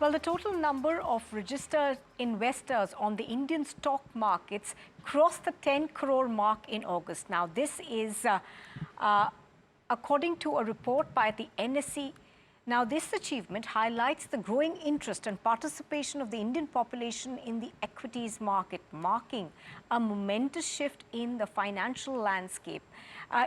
Well, the total number of registered investors on the Indian stock markets crossed the 10 crore mark in August. Now, this is according to a report by the NSE. Now, this achievement highlights the growing interest and participation of the Indian population in the equities market, marking a momentous shift in the financial landscape.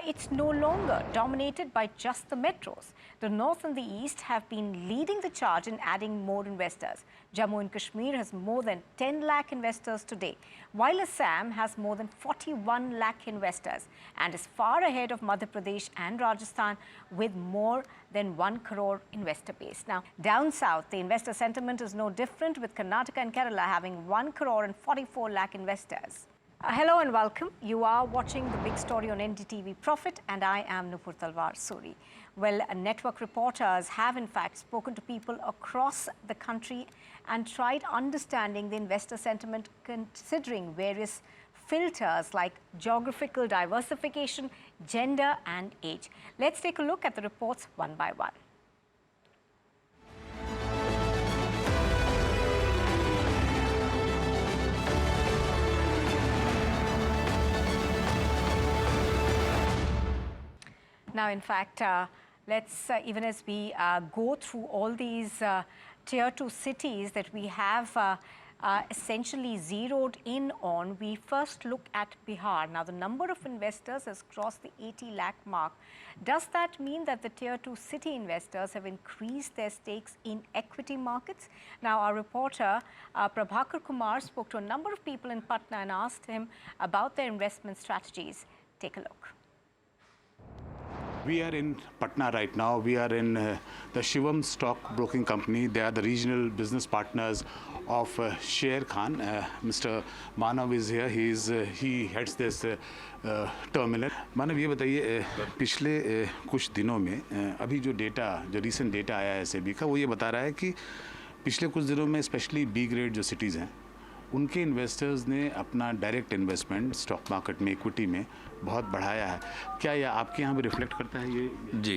It's no longer dominated by just the metros. The North and the East have been leading the charge in adding more investors. Jammu and Kashmir has more than 10 lakh investors today, while Assam has more than 41 lakh investors and is far ahead of Madhya Pradesh and Rajasthan with more than 1 crore investor base. Now, down south, the investor sentiment is no different, with Karnataka and Kerala having 1 crore and 44 lakh investors. Hello and welcome. You are watching The Big Story on NDTV Profit, and I am Nupur Talwar Suri. Well, network reporters have in fact spoken to people across the country and tried understanding the investor sentiment, considering various filters like geographical diversification, gender and age. Let's take a look at the reports one by one. Now, in fact, let's even as we go through all these tier 2 cities that we have essentially zeroed in on, we first look at Bihar. Now, the number of investors has crossed the 80 lakh mark. Does that mean that the tier 2 city investors have increased their stakes in equity markets? Now, our reporter Prabhakar Kumar spoke to a number of people in Patna and asked him about their investment strategies. Take a look. We are in Patna right now. We are in the Shivam Stock Broking Company. They are the regional business partners of Sher Khan. Mr. Manav is here. He heads this terminal. Manav, ये बताइए, पिछले कुछ दिनों में अभी जो recent data आया है SEBI का, वो ये बता रहा है कि पिछले कुछ दिनों में स्पेशली बी ग्रेड जो सिटीज़ हैं, उनके इन्वेस्टर्स ने अपना डायरेक्ट इन्वेस्टमेंट स्टॉक मार्केट में, इक्विटी में बहुत बढ़ाया है। क्या यह आपके यहाँ भी रिफ्लेक्ट करता है ये? जी,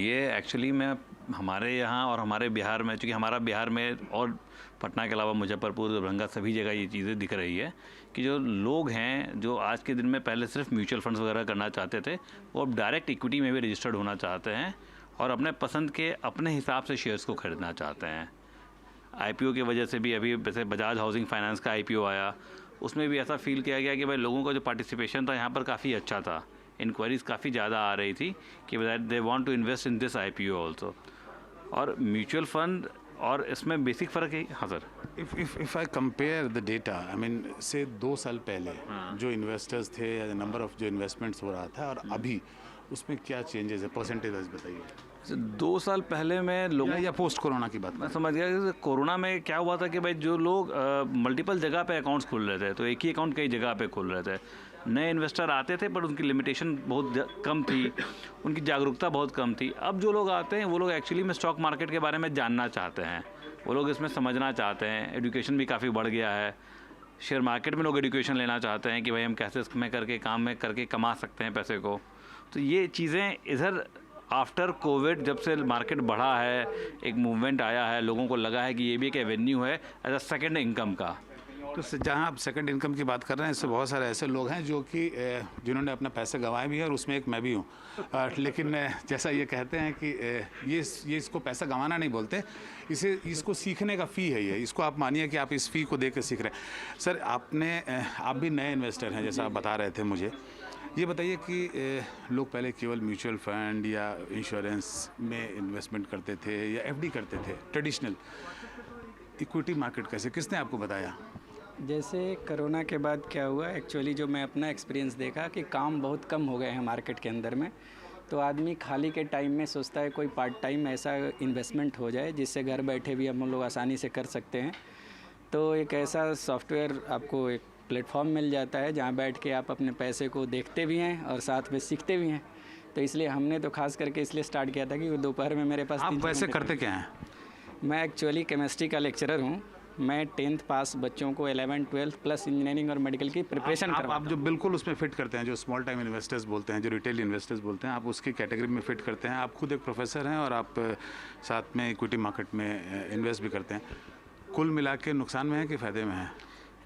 ये एक्चुअली मैं हमारे यहाँ और हमारे बिहार में, चूँकि हमारा बिहार में और पटना के अलावा मुजफ्फरपुर, दरभंगा, सभी जगह ये चीज़ें दिख रही है कि जो लोग हैं जो आज के दिन में पहले सिर्फ म्यूचुअल फंड्स वगैरह करना चाहते थे, वो अब डायरेक्ट इक्विटी में भी रजिस्टर्ड होना चाहते हैं और अपने पसंद के अपने हिसाब से शेयर्स को खरीदना चाहते हैं। IPO की वजह से भी अभी वैसे बजाज हाउसिंग फाइनेंस का IPO आया, उसमें भी ऐसा फील किया गया कि भाई लोगों का जो पार्टिसिपेशन था यहाँ पर काफ़ी अच्छा था, इंक्वायरीज़ काफ़ी ज़्यादा आ रही थी कि they want to invest in this IPO also. और म्यूचुअल फंड और इसमें बेसिक फ़र्क है। हाँ sir, if I compare the data, I mean say 2 साल पहले जो इन्वेस्टर्स थे या नंबर ऑफ जो इन्वेस्टमेंट्स हो रहा था और अभी उसमें क्या चेंजेस है, परसेंटेज बताइए। 2 साल पहले में लोगों या पोस्ट कोरोना की बात मैं समझ गया कि कोरोना में क्या हुआ था कि भाई जो लोग मल्टीपल जगह पे अकाउंट्स खोल रहे थे, तो एक ही अकाउंट कई जगह पे खोल रहे थे। नए इन्वेस्टर आते थे पर उनकी लिमिटेशन बहुत कम थी, उनकी जागरूकता बहुत कम थी। अब जो लोग आते हैं वो लोग एक्चुअली में स्टॉक मार्केट के बारे में जानना चाहते हैं, वो लोग इसमें समझना चाहते हैं। एजुकेशन भी काफ़ी बढ़ गया है, शेयर मार्केट में लोग एजुकेशन लेना चाहते हैं कि भाई हम कैसे इसमें करके काम में करके कमा सकते हैं पैसे को। तो ये चीज़ें इधर आफ्टर कोविड जब से मार्केट बढ़ा है, एक मूवमेंट आया है, लोगों को लगा है कि ये भी एक एवेन्यू है एज अ सेकेंड इनकम का। तो जहाँ आप सेकंड इनकम की बात कर रहे हैं, इससे बहुत सारे ऐसे लोग हैं जो कि जिन्होंने अपने पैसे गंवाए भी हैं और उसमें एक मैं भी हूँ। लेकिन जैसा ये कहते हैं कि ये इसको पैसा गंवाना नहीं बोलते, इसको सीखने का फ़ी है ये। इसको आप मानिए कि आप इस फ़ी को देख कर सीख रहे हैं। सर, आप भी नए इन्वेस्टर हैं जैसा आप बता रहे थे मुझे। ये बताइए कि लोग पहले केवल म्यूचुअल फंड या इंश्योरेंस में इन्वेस्टमेंट करते थे या FD करते थे, ट्रेडिशनल। इक्विटी मार्केट कैसे, किसने आपको बताया? जैसे कोरोना के बाद क्या हुआ, एक्चुअली जो मैं अपना एक्सपीरियंस देखा कि काम बहुत कम हो गए हैं मार्केट के अंदर में, तो आदमी खाली के टाइम में सोचता है कोई पार्ट टाइम ऐसा इन्वेस्टमेंट हो जाए जिससे घर बैठे भी हम लोग आसानी से कर सकते हैं। तो एक ऐसा सॉफ्टवेयर आपको एक प्लेटफॉर्म मिल जाता है जहाँ बैठ के आप अपने पैसे को देखते भी हैं और साथ में सीखते भी हैं। तो इसलिए हमने तो खास करके इसलिए स्टार्ट किया था कि दोपहर में मेरे पास। आप वैसे करते क्या हैं? मैं एक्चुअली केमिस्ट्री का लेक्चरर हूँ मैं 10th पास बच्चों को 11, 12 प्लस इंजीनियरिंग और मेडिकल की प्रिपरेशन आप करवाता जो बिल्कुल उसमें फिट करते हैं, जो स्मॉल टाइम इन्वेस्टर्स बोलते हैं, जो रिटेल इन्वेस्टर्स बोलते हैं, आप उसकी कैटेगरी में फिट करते हैं। आप खुद एक प्रोफेसर हैं और आप साथ में इक्विटी मार्केट में इन्वेस्ट भी करते हैं। कुल मिला के नुकसान में है कि फ़ायदे में है?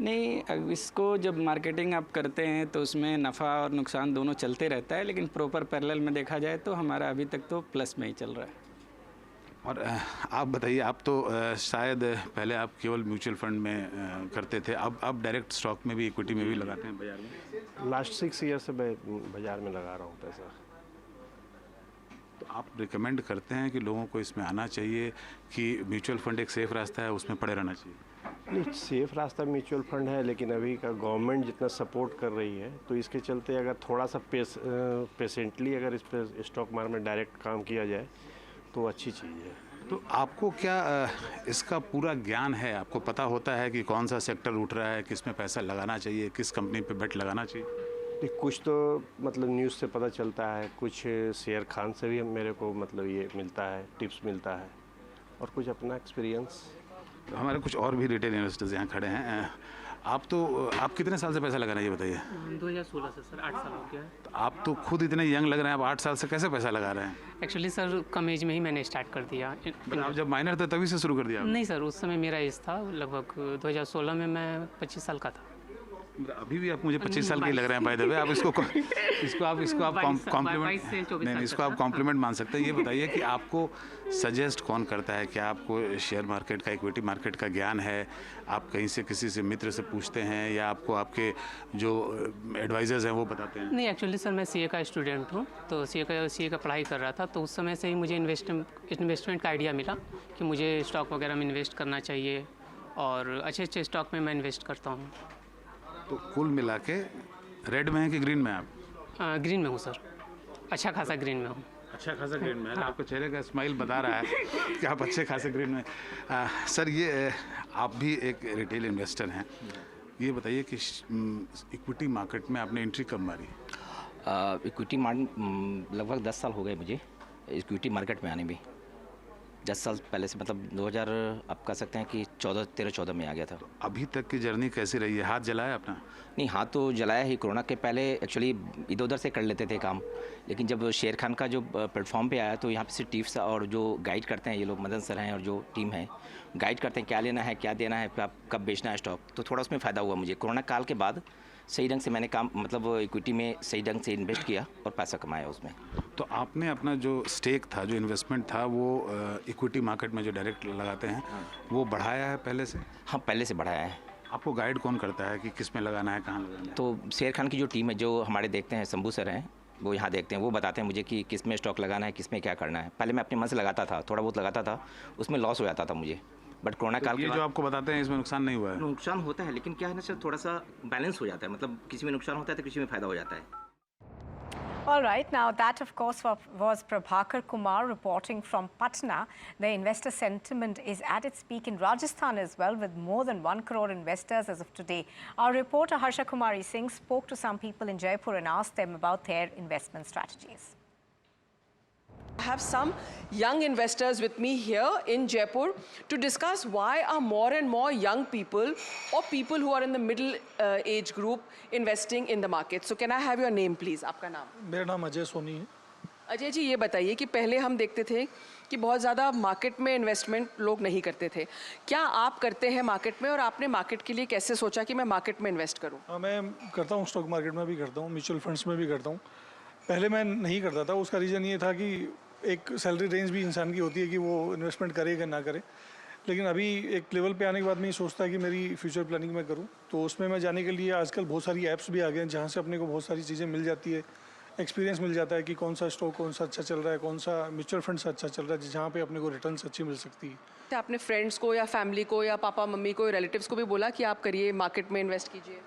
नहीं, अब इसको जब मार्केटिंग आप करते हैं तो उसमें नफ़ा और नुकसान दोनों चलते रहता है, लेकिन प्रॉपर पैरेलल में देखा जाए तो हमारा अभी तक तो प्लस में ही चल रहा है। और आप बताइए, आप तो शायद पहले आप केवल म्यूचुअल फंड में करते थे, अब डायरेक्ट स्टॉक में भी, इक्विटी में भी लगाते हैं बाजार में? लास्ट 6 ईयर से मैं बाज़ार में लगा रहा हूँ पैसा। तो आप रिकमेंड करते हैं कि लोगों को इसमें आना चाहिए कि म्यूचुअल फंड एक सेफ़ रास्ता है, उसमें पड़े रहना चाहिए? नहीं, सेफ़ रास्ता म्यूचुअल फंड है, लेकिन अभी का गवर्नमेंट जितना सपोर्ट कर रही है तो इसके चलते अगर थोड़ा सा पेशेंटली अगर इस पर स्टॉक मार्केट में डायरेक्ट काम किया जाए तो अच्छी चीज़ है। तो आपको क्या इसका पूरा ज्ञान है? आपको पता होता है कि कौन सा सेक्टर उठ रहा है, किस में पैसा लगाना चाहिए, किस कंपनी पे बेट लगाना चाहिए? नहीं, कुछ तो मतलब न्यूज़ से पता चलता है, कुछ शेर खान से भी मेरे को मतलब ये मिलता है, टिप्स मिलता है, और कुछ अपना एक्सपीरियंस। हमारे कुछ और भी रिटेल इन्वेस्टर्स यहाँ खड़े हैं। आप कितने साल से पैसा लगा रहे हैं, ये बताइए? 2016 से सर 8 साल हो गया है। तो आप तो खुद इतने यंग लग रहे हैं, आप 8 साल से कैसे पैसा लगा रहे हैं? एक्चुअली सर कम एज में ही मैंने स्टार्ट कर दिया। आप जब माइनर थे तभी से शुरू कर दिया आपने? नहीं सर, उस समय मेरा एज था लगभग 2016 में मैं 25 साल का था। अभी भी आप मुझे 25 साल के ही लग रहे हैं बाय द वे। आप इसको आप कॉम्प्लीमेंट, नहीं, इसको आप कॉम्प्लीमेंट मान सकते हैं। ये बताइए कि आपको सजेस्ट कौन करता है? क्या आपको शेयर मार्केट का, इक्विटी मार्केट का ज्ञान है? आप कहीं से किसी से मित्र से पूछते हैं या आपको आपके जो एडवाइजर्स हैं वो बताते हैं? नहीं, एक्चुअली सर मैं सीए का स्टूडेंट हूँ, तो सीए का पढ़ाई कर रहा था, तो उस समय से ही मुझे इन्वेस्टमेंट का आइडिया मिला कि मुझे स्टॉक वगैरह में इन्वेस्ट करना चाहिए, और अच्छे अच्छे स्टॉक में मैं इन्वेस्ट करता हूँ। तो कुल मिला के रेड में है कि ग्रीन में आप? ग्रीन में हूँ सर, अच्छा खासा ग्रीन में हूँ। अच्छा खासा ग्रीन में है। आपको चेहरे का स्माइल बता रहा है कि आप अच्छे खासे ग्रीन में। सर, ये आप भी एक रिटेल इन्वेस्टर हैं, ये बताइए कि इक्विटी मार्केट में आपने एंट्री कब मारी? इक्विटी मार्केट लगभग 10 साल हो गए मुझे इक्विटी मार्केट में आने में। 10 साल पहले से, मतलब 2000 आप कह सकते हैं कि 13-14 में आ गया था। अभी तक की जर्नी कैसी रही है? हाथ जलाया अपना? नहीं, हाथ तो जलाया ही। कोरोना के पहले एक्चुअली इधर उधर से कर लेते थे काम, लेकिन जब शेर खान का जो प्लेटफॉर्म पे आया तो यहाँ पे से टिप्स और जो गाइड करते हैं ये लोग, मदन सर हैं और जो टीम है, गाइड करते हैं क्या लेना है, क्या देना है, कब बेचना है स्टॉक, तो थोड़ा उसमें फ़ायदा हुआ मुझे। कोरोना काल के बाद सही ढंग से मैंने काम, मतलब इक्विटी में सही ढंग से इन्वेस्ट किया और पैसा कमाया उसमें। तो आपने अपना जो स्टेक था, जो इन्वेस्टमेंट था, वो इक्विटी मार्केट में जो डायरेक्ट लगाते हैं वो बढ़ाया है पहले से? हाँ, पहले से बढ़ाया है। आपको गाइड कौन करता है कि किस में लगाना है, कहाँ लगाना है? तो शेर खान की जो टीम है, जो हमारे देखते हैं, शंभू सर हैं, वो यहाँ देखते हैं, वो बताते हैं मुझे कि किस में स्टॉक लगाना है, किस में क्या करना है। पहले मैं अपने मन से लगाता था, थोड़ा बहुत लगाता था, उसमें लॉस हो जाता था मुझे, बट कोरोना काल ये के जो आपको बताते हैं इसमें नुकसान नहीं हुआ है? नुकसान होता है, लेकिन क्या है ना सर, थोड़ा सा बैलेंस हो जाता है, मतलब किसी में नुकसान होता है तो किसी में फ़ायदा हो जाता है। All right, now that of course was Prabhakar Kumar reporting from Patna. The investor sentiment is at its peak in Rajasthan as well, with more than 1 crore investors as of today. Our reporter Harsha Kumari Singh spoke to some people in Jaipur and asked them about their investment strategies. I have some young investors with me here in Jaipur to discuss why are more and more young people or people who are in the middle age group investing in the market. So can I have your name please? आपका नाम? मेरा नाम अजय सोनी है। अजय जी, ये बताइए कि पहले हम देखते थे कि बहुत ज़्यादा मार्केट में इन्वेस्टमेंट लोग नहीं करते थे, क्या आप करते हैं मार्केट में, और आपने मार्केट के लिए कैसे सोचा कि मैं मार्केट में इन्वेस्ट करूं? हाँ, मैं करता हूँ, स्टॉक मार्केट में भी करता हूँ, म्यूचुअल फंड्स में भी करता हूँ। पहले मैं नहीं करता था, उसका रीज़न ये था कि एक सैलरी रेंज भी इंसान की होती है कि वो इन्वेस्टमेंट करे या ना करे, लेकिन अभी एक लेवल पे आने के बाद मैं ये सोचता है कि मेरी फ्यूचर प्लानिंग मैं करूँ, तो उसमें मैं जाने के लिए आजकल बहुत सारी ऐप्स भी आ गए हैं जहाँ से अपने को बहुत सारी चीज़ें मिल जाती है, एक्सपीरियंस मिल जाता है कि कौन सा स्टॉक कौन सा अच्छा चल रहा है, कौन सा म्यूचुअल फंड अच्छा चल रहा है, जहाँ पे अपने को रिटर्न्स अच्छी मिल सकती है। आपने फ्रेंड्स को या फैमिली को या पापा मम्मी को, रिलेटिव्स को भी बोला कि आप करिए, मार्केट में इन्वेस्ट कीजिए?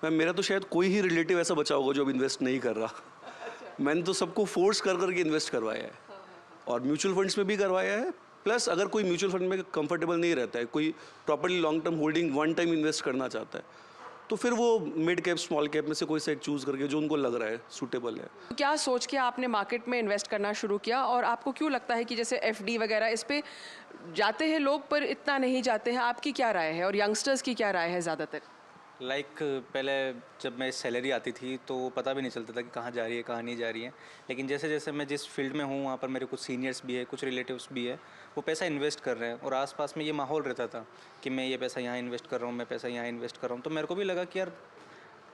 मैम, मेरा तो शायद कोई ही रिलेटिव ऐसा बचा होगा जो अब इन्वेस्ट नहीं कर रहा। मैंने तो सबको फोर्स कर करके इन्वेस्ट करवाया है, और म्यूचुअल फंड्स में भी करवाया है। प्लस अगर कोई म्यूचुअल फंड में कंफर्टेबल नहीं रहता है, कोई properly long term holding one time invest करना चाहता है, तो फिर वो मिड कैप स्मॉल कैप में से कोई सा एक चूज़ करके जो उनको लग रहा है सूटेबल है। क्या सोच के आपने मार्केट में इन्वेस्ट करना शुरू किया, और आपको क्यों लगता है कि जैसे एफडी वगैरह इस पे जाते हैं लोग पर इतना नहीं जाते हैं, आपकी क्या राय है और यंगस्टर्स की क्या राय है ज़्यादातर? पहले जब मैं सैलरी आती थी तो पता भी नहीं चलता था कि कहाँ जा रही है कहाँ नहीं जा रही है, लेकिन जैसे जैसे मैं जिस फील्ड में हूँ वहाँ पर मेरे कुछ सीनियर्स भी है, कुछ रिलेटिव्स भी है, वो पैसा इन्वेस्ट कर रहे हैं और आसपास में ये माहौल रहता था कि मैं ये पैसा यहाँ इन्वेस्ट कर रहा हूँ, मैं पैसा यहाँ इन्वेस्ट कर रहा हूँ। तो मेरे को भी लगा कि यार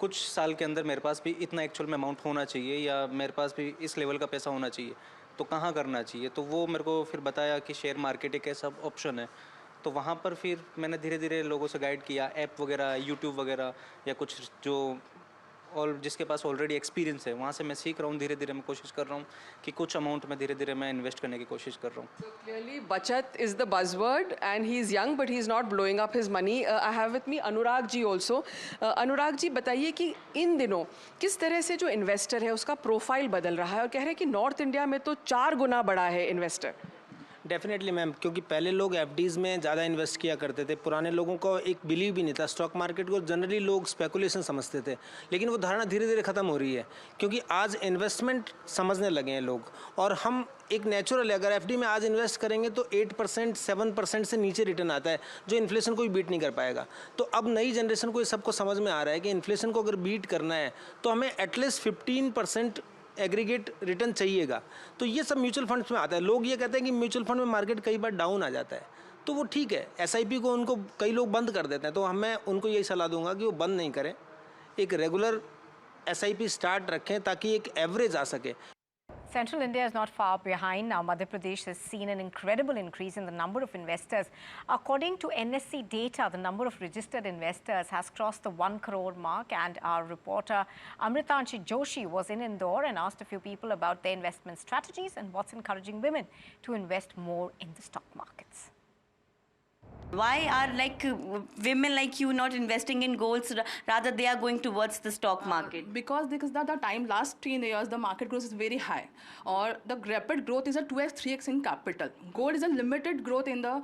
कुछ साल के अंदर मेरे पास भी इतना एक्चुअल में अमाउंट होना चाहिए या मेरे पास भी इस लेवल का पैसा होना चाहिए, तो कहाँ करना चाहिए। तो वो मेरे को फिर बताया कि शेयर मार्केट एक ऐसा ऑप्शन है। तो वहाँ पर फिर मैंने धीरे धीरे लोगों से गाइड किया, ऐप वगैरह, यूट्यूब वगैरह या कुछ जो और जिसके पास ऑलरेडी एक्सपीरियंस है वहाँ से मैं सीख रहा हूँ। धीरे धीरे मैं कोशिश कर रहा हूँ कि कुछ अमाउंट में धीरे धीरे मैं इन्वेस्ट करने की कोशिश कर रहा हूँ। Clearly, bachat is the buzzword, and he's young, but he's not blowing up his money. I have with me Anurag ji also. Anurag ji, बताइए कि इन दिनों किस तरह से जो इन्वेस्टर है उसका प्रोफाइल बदल रहा है और कह रहे हैं कि नॉर्थ इंडिया में तो 4 गुना बड़ा है इन्वेस्टर। डेफिनेटली मैम, क्योंकि पहले लोग एफडीज़ में ज़्यादा इन्वेस्ट किया करते थे। पुराने लोगों को एक बिलीव भी नहीं था, स्टॉक मार्केट को जनरली लोग स्पेकुलेशन समझते थे, लेकिन वो धारणा धीरे धीरे ख़त्म हो रही है क्योंकि आज इन्वेस्टमेंट समझने लगे हैं लोग। और हम एक नेचुरल है, अगर एफडी में आज इन्वेस्ट करेंगे तो 8% 7% से नीचे रिटर्न आता है, जो इन्फ्लेशन को भी बीट नहीं कर पाएगा। तो अब नई जनरेशन को ये सबको समझ में आ रहा है कि इन्फ्लेशन को अगर बीट करना है तो हमें एटलीस्ट 15% एग्रीगेट रिटर्न चाहिएगा। तो ये सब म्यूचुअल फंड्स में आता है। लोग ये कहते हैं कि म्यूचुअल फंड में मार्केट कई बार डाउन आ जाता है, तो वो ठीक है, एसआईपी को उनको कई लोग बंद कर देते हैं, तो मैं उनको यही सलाह दूंगा कि वो बंद नहीं करें, एक रेगुलर एसआईपी स्टार्ट रखें ताकि एक एवरेज आ सके। Central India is not far behind. Now, Madhya Pradesh has seen an incredible increase in the number of investors. According to NSE data, the number of registered investors has crossed the 1 crore mark. And our reporter Amritanshi Joshi was in Indore and asked a few people about their investment strategies and what's encouraging women to invest more in the stock markets. Why are women like you not investing in golds, rather they are going towards the stock market? Because the time last 3 years the market growth is very high, or the rapid growth is a 2x 3x in capital. Gold is a limited growth in the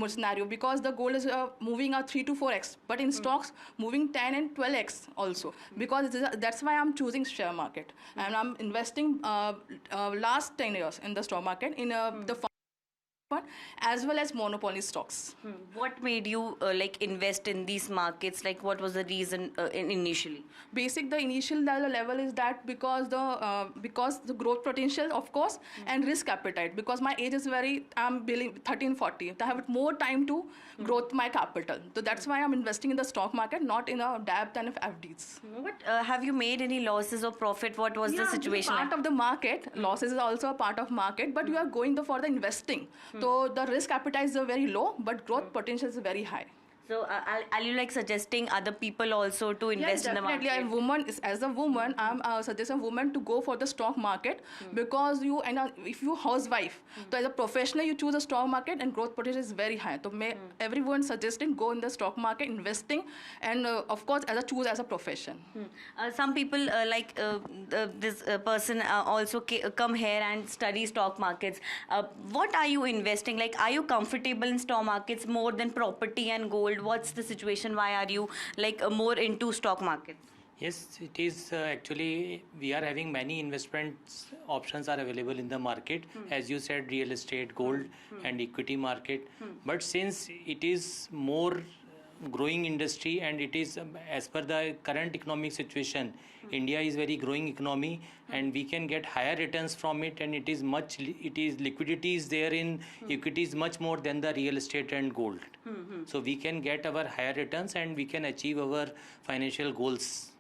scenario because the gold is moving a 3 to 4x, but in stocks moving 10 and 12x also, because that's why I'm choosing share market and I'm investing last 10 years in the stock market in the fund as well as monopoly stocks. What made you invest in these markets? What was the reason initially? The initial level is that because the growth potential, of course, and risk appetite. Because my age is I'm 13, 40. I have more time to growth my capital. So that's why I'm investing in the stock market, not in a DAP and FDs. But have you made any losses or profit? What was the situation? Part of the market, losses is also a part of market, but you are going for the investing. So the risk appetite is very low, but growth potential is very high. So are you suggesting other people also to invest in the market? Definitely. As a woman, I'm suggesting women to go for the stock market because if you housewife, so as a professional you choose a stock market and growth potential is very high. So everyone suggesting go in the stock market, investing, and of course choose as a profession. Some people this person also come here and study stock markets. What are you investing? Are you comfortable in stock markets more than property and gold? What's the situation? Why are you more into stock markets? Yes, it is actually we are having many investment options are available in the market. As you said, real estate, gold and equity market. But since it is more growing industry and it is as per the current economic situation, India is very growing economy and we can get higher returns from it, and liquidity is there in equities much more than the real estate and gold. So we can get our higher returns and we can achieve our financial goals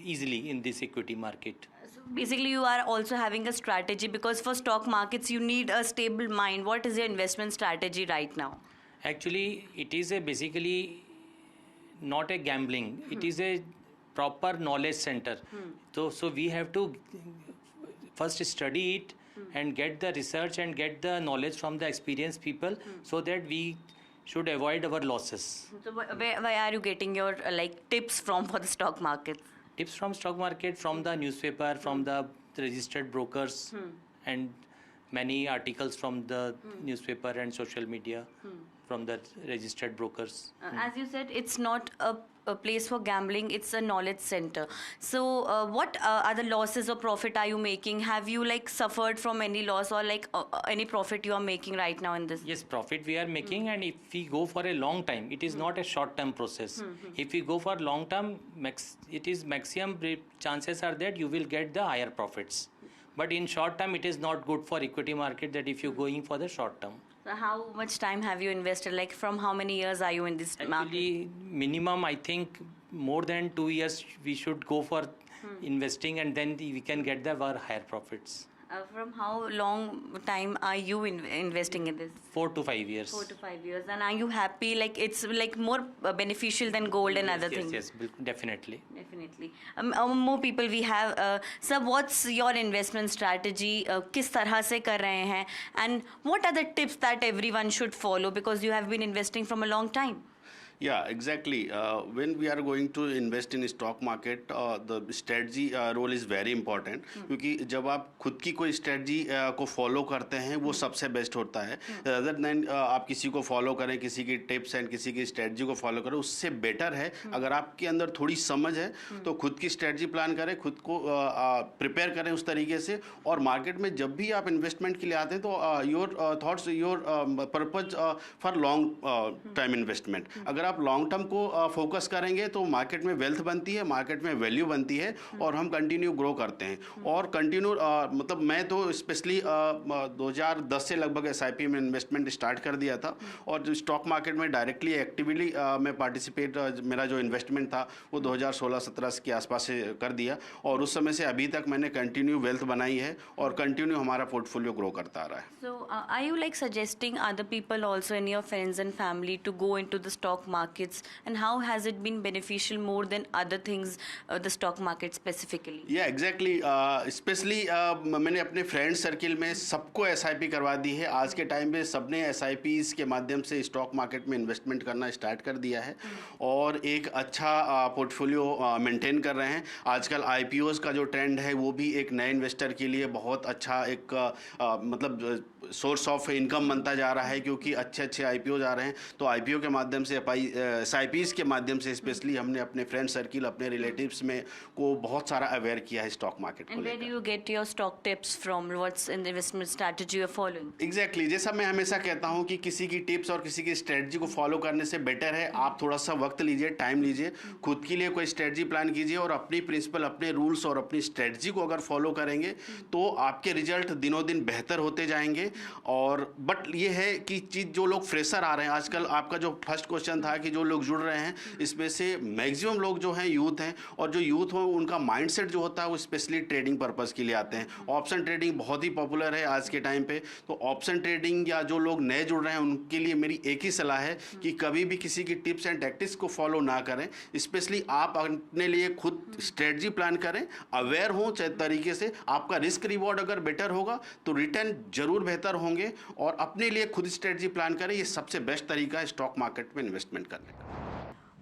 easily in this equity market. So basically you are also having a strategy, because for stock markets you need a stable mind. What is your investment strategy right now? Actually, it is basically not a gambling. It is a proper knowledge center. So we have to first study it and get the research and get the knowledge from the experienced people so that we should avoid our losses. So where are you getting your tips from for the stock market? Tips from stock market, from the newspaper, from the registered brokers, and many articles from the newspaper and social media from the registered brokers. As you said, it's not a a place for gambling. It's a knowledge center. So what are the losses or profit are you making? Have you like suffered from any loss or like any profit you are making right now in this? Yes, profit we are making, and if we go for a long time, it is not a short-term process. If we go for long-term, it is maximum chances are that you will get the higher profits. But in short term, it is not good for equity market that if you're going for the short term. So how much time have you invested? Like from how many years are you in this market? Actually, minimum I think more than 2 years we should go for investing, and then we can get the higher profits. From how long time are you investing in this? 4 to 5 years. 4 to 5 years. And are you happy? Like it's like more beneficial than gold and other things? Yes, definitely. Definitely. More people we have. Sir, what's your investment strategy? किस तरह से कर रहे हैं? And what are the tips that everyone should follow? Because you have been investing from a long time. Yeah, exactly. When we are going to invest in stock market, the strategy role is very important. क्योंकि जब आप खुद की कोई strategy को follow करते हैं, वो सबसे best होता है. Rather than आप किसी को follow करें, किसी की tips and किसी की strategy को follow करें, उससे better है अगर आपके अंदर थोड़ी समझ है तो खुद की strategy plan करें, खुद को prepare करें उस तरीके से. और market में जब भी आप investment के लिए आते हैं तो your thoughts, your purpose for long time investment. अगर आप लॉन्ग टर्म को फोकस करेंगे तो मार्केट में वेल्थ बनती है, मार्केट में वैल्यू बनती है और हम कंटिन्यू ग्रो करते हैं. और कंटिन्यू मतलब मैं तो स्पेशली 2010 से लगभग एसआईपी में इन्वेस्टमेंट स्टार्ट कर दिया था और जो स्टॉक मार्केट में डायरेक्टली एक्टिवली मैं पार्टिसिपेट, मेरा जो इन्वेस्टमेंट था वो 2016-17 के आसपास से कर दिया और उस समय से अभी तक मैंने कंटिन्यू वेल्थ बनाई है और कंटिन्यू हमारा पोर्टफोलियो ग्रो करता आ रहा है. So are you like suggesting other people also in your friends and family to go into the stock markets, and how has it been beneficial more than other things, the stock market specifically? Yeah, exactly. Especially मैंने अपने friend circle में सबको SIP करवा दी है. आज के time पे सबने एसआईपीज के माध्यम से स्टॉक मार्केट में इन्वेस्टमेंट करना स्टार्ट कर दिया है और एक अच्छा पोर्टफोलियो मेंटेन कर रहे हैं. आजकल आईपीओज का जो ट्रेंड है वो भी एक नए इन्वेस्टर के लिए बहुत अच्छा एक मतलब सोर्स ऑफ इनकम बनता जा रहा है क्योंकि अच्छे अच्छे आईपीओ आ रहे हैं. तो आईपीओ के माध्यम से एसआईपीज के माध्यम से स्पेशली हमने अपने फ्रेंड सर्किल, अपने रिलेटिव्स में को बहुत सारा अवेयर किया है स्टॉक मार्केट को. And where do you get your stock tips from? What's in the investment strategy you're following? Exactly. जैसा मैं हमेशा कहता हूँ कि किसी की टिप्स और किसी की स्ट्रेटजी को फॉलो करने से बेटर है आप थोड़ा सा वक्त लीजिए, टाइम लीजिए, खुद के लिए कोई स्ट्रेटजी प्लान कीजिए और अपनी प्रिंसिपल, अपने रूल्स और अपनी स्ट्रेटजी को अगर फॉलो करेंगे तो आपके रिजल्ट दिनों दिन बेहतर होते जाएंगे. और बट ये है कि चीज़ जो लोग फ्रेशर आ रहे हैं आजकल, आपका जो फर्स्ट क्वेश्चन था कि जो लोग जुड़ रहे हैं इसमें से मैक्सिमम लोग जो हैं यूथ हैं और जो यूथ हो उनका माइंडसेट जो होता है वो स्पेशली ट्रेडिंग पर्पस के लिए आते हैं. ऑप्शन ट्रेडिंग बहुत ही पॉपुलर है आज के टाइम पे. तो ऑप्शन ट्रेडिंग या जो लोग नए जुड़ रहे हैं उनके लिए मेरी एक ही सलाह है कि कभी भी किसी की टिप्स एंड टैक्टिक्स को फॉलो ना करें. स्पेशली आप अपने लिए खुद स्ट्रेटजी प्लान करें, अवेयर हों तरीके से. आपका रिस्क रिवॉर्ड अगर बेटर होगा तो रिटर्न जरूर बेहतर होंगे और अपने लिए खुद स्ट्रेटजी प्लान करें. ये सबसे बेस्ट तरीका है स्टॉक मार्केट में इन्वेस्टमेंट करने का.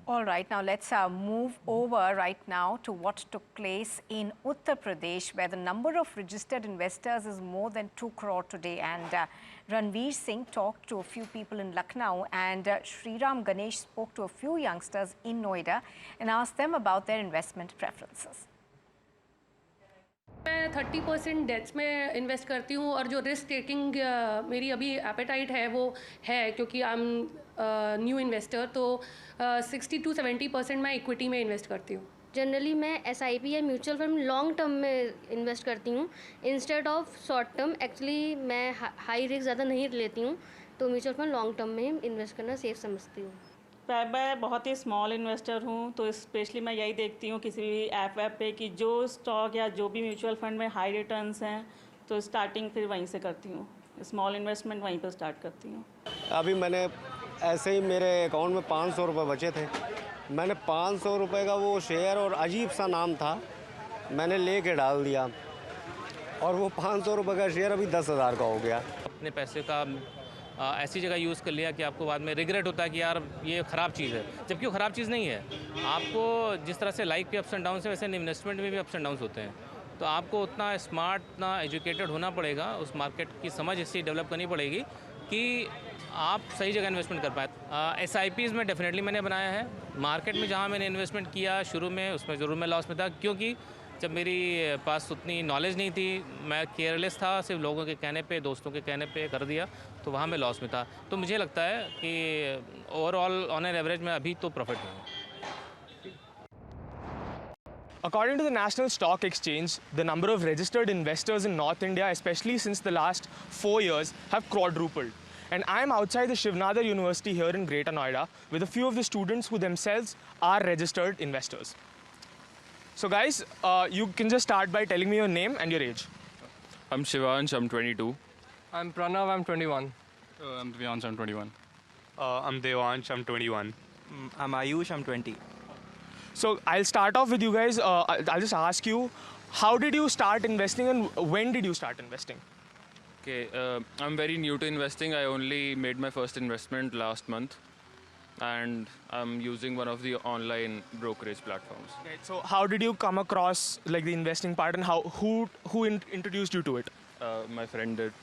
All right, now let's move over right now to what took place in Uttar Pradesh, where the number of registered investors is more than 2 crore today. And Ranveer Singh talked to a few people in Lucknow, and Sriram Ganesh spoke to a few youngsters in Noida and asked them about their investment preferences. मैं 30% dates में invest करती हूँ और जो risk taking मेरी अभी apatite है वो है क्योंकि आई एम न्यू इन्वेस्टर. तो 60 to 70% मैं इक्विटी में इन्वेस्ट करती हूँ. जनरली मैं एसआईपी या म्यूचुअल फंड लॉन्ग टर्म में इन्वेस्ट करती हूँ instead of short term. Actually मैं हाई रिस्क ज़्यादा नहीं लेती हूँ तो म्यूचुअल फंड लॉन्ग टर्म में इन्वेस्ट करना सेफ समझती हूँ. मैं बहुत ही स्मॉल इन्वेस्टर हूँ तो स्पेशली मैं यही देखती हूँ किसी भी ऐप पे कि जो स्टॉक या जो भी म्यूचुअल फंड में हाई रिटर्न्स हैं तो स्टार्टिंग फिर वहीं से करती हूँ. स्मॉल इन्वेस्टमेंट वहीं पर स्टार्ट करती हूँ. अभी मैंने ऐसे ही मेरे अकाउंट में 500 रुपये बचे थे. मैंने 500 रुपये का वो शेयर और अजीब सा नाम था मैंने ले के डाल दिया और वो 500 रुपये का शेयर अभी 10,000 का हो गया. अपने पैसे का ऐसी जगह यूज़ कर लिया कि आपको बाद में रिग्रेट होता है कि यार ये ख़राब चीज़ है, जबकि वो ख़राब चीज़ नहीं है. आपको जिस तरह से लाइफ के अप्स एंड डाउन्स है वैसे इन्वेस्टमेंट में भी अप्स एंड डाउन्स होते हैं. तो आपको उतना स्मार्ट, उतना एजुकेटेड होना पड़ेगा, उस मार्केट की समझ इससे डेवलप करनी पड़ेगी कि आप सही जगह इन्वेस्टमेंट कर पाए। SIPs में डेफिनेटली मैंने बनाया है। मार्केट में जहाँ मैंने इन्वेस्टमेंट किया शुरू में, उसमें ज़रूर मैं लॉस में था, क्योंकि जब मेरी पास उतनी नॉलेज नहीं थी, मैं केयरलेस था, सिर्फ लोगों के कहने पे, दोस्तों के कहने पे कर दिया, तो वहाँ मैं लॉस में था। तो मुझे लगता है कि ओवरऑल ऑन एन एवरेज मैं अभी तो प्रॉफिट में हूँ। According to the National Stock Exchange, the number of registered investors in North India, especially since the last 4 years, have quadrupled. And I am outside the Shiv Nadar University here in Greater Noida with a few of the students who themselves are registered investors. So guys, you can just start by telling me your name and your age. I'm Shivansh, I'm 22. I'm Pranav, I'm 21. I'm Devansh, I'm 21. I'm Devansh, I'm 21. I'm Ayush, I'm 20. So I'll start off with you guys. I'll just ask you, how did you start investing and when did you start investing? Okay, I'm very new to investing. I only made my first investment last month, and I'm using one of the online brokerage platforms. Okay, so how did you come across like the investing part, and who introduced you to it? My friend did.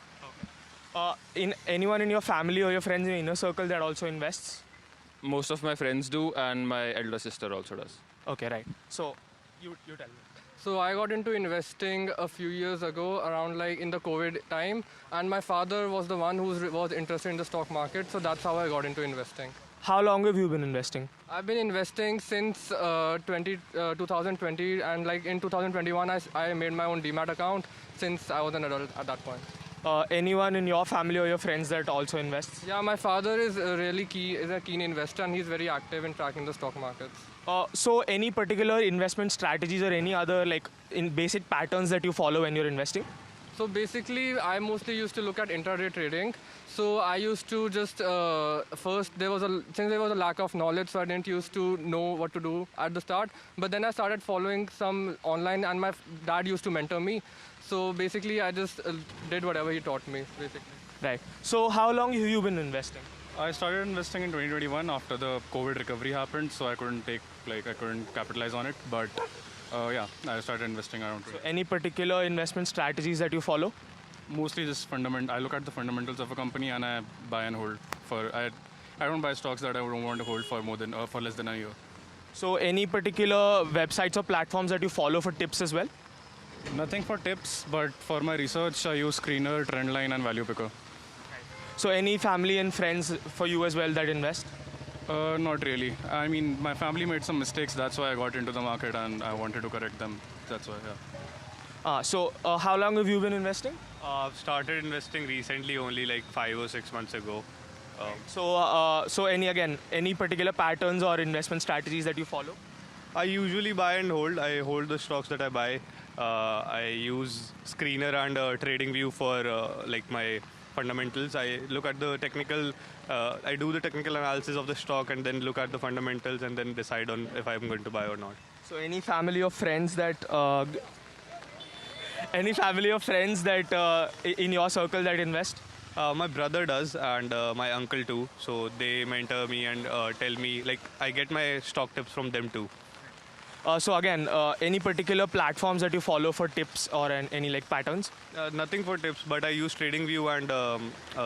In anyone in your family or your friends in your inner circle that also invests? Most of my friends do, and my elder sister also does. Okay, right. So you tell me. So I got into investing a few years ago, around like in the COVID time, and my father was the one who was interested in the stock market, so that's how I got into investing. How long have you been investing? I've been investing since 2020, and like in 2021 I made my own Demat account since I was an adult at that point. Anyone in your family or your friends that also invests? Yeah, my father is a keen investor, and he's very active in tracking the stock markets. So any particular investment strategies or any other like in basic patterns that you follow when you're investing? So basically, I mostly used to look at intraday trading. So I used to just since there was a lack of knowledge, so I didn't used to know what to do at the start. But then I started following some online, and my dad used to mentor me. So basically, I just did whatever he taught me, basically. Right. So how long have you been investing? I started investing in 2021 after the COVID recovery happened, so I couldn't capitalize on it. But yeah, I started investing around. So any particular investment strategies that you follow? Mostly just I look at the fundamentals of a company and I buy and hold. I don't buy stocks that I don't want to hold for for less than a year. So any particular websites or platforms that you follow for tips as well? Nothing for tips, but for my research, I use Screener, Trendline, and Value Picker. So any family and friends for you as well that invest? Not really. I mean, my family made some mistakes. That's why I got into the market, and I wanted to correct them. That's why, yeah. So how long have you been investing? I've started investing recently, only like 5 or 6 months ago. So any particular patterns or investment strategies that you follow? I usually buy and hold. I hold the stocks that I buy. I use Screener and TradingView for like my fundamentals. I look at the technical, I do the technical analysis of the stock and then look at the fundamentals and then decide on if I'm going to buy or not. So any family or friends that in your circle that invest? My brother does and my uncle too. So they mentor me and tell me, like I get my stock tips from them too. So again, any particular platforms that you follow for tips or any like patterns? Nothing for tips, but I use TradingView and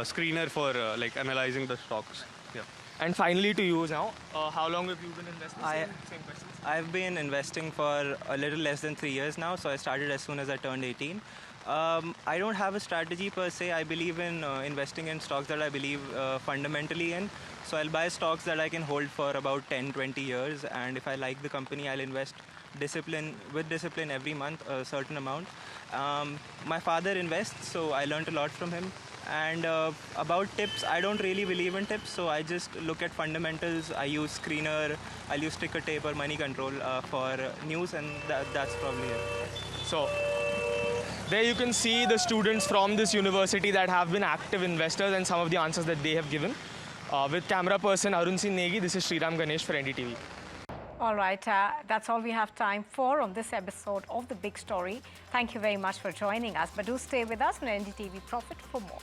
Screener for like analyzing the stocks. Yeah. And finally, to you now, how long have you been investing? Same questions. I've been investing for a little less than 3 years now, so I started as soon as I turned 18. I don't have a strategy per se. I believe in investing in stocks that I believe fundamentally in. So I'll buy stocks that I can hold for about 10-20 years, and if I like the company, I'll invest with discipline every month, a certain amount. My father invests, so I learned a lot from him. And about tips, I don't really believe in tips, so I just look at fundamentals. I use Screener, I'll use Ticker Tape or Money Control for news, and that's probably it. So there you can see the students from this university that have been active investors and some of the answers that they have given. With camera person Arun Singh Negi, this is Sriram Ganesh for NDTV. All right, that's all we have time for on this episode of The Big Story. Thank you very much for joining us, but do stay with us on NDTV Profit for more.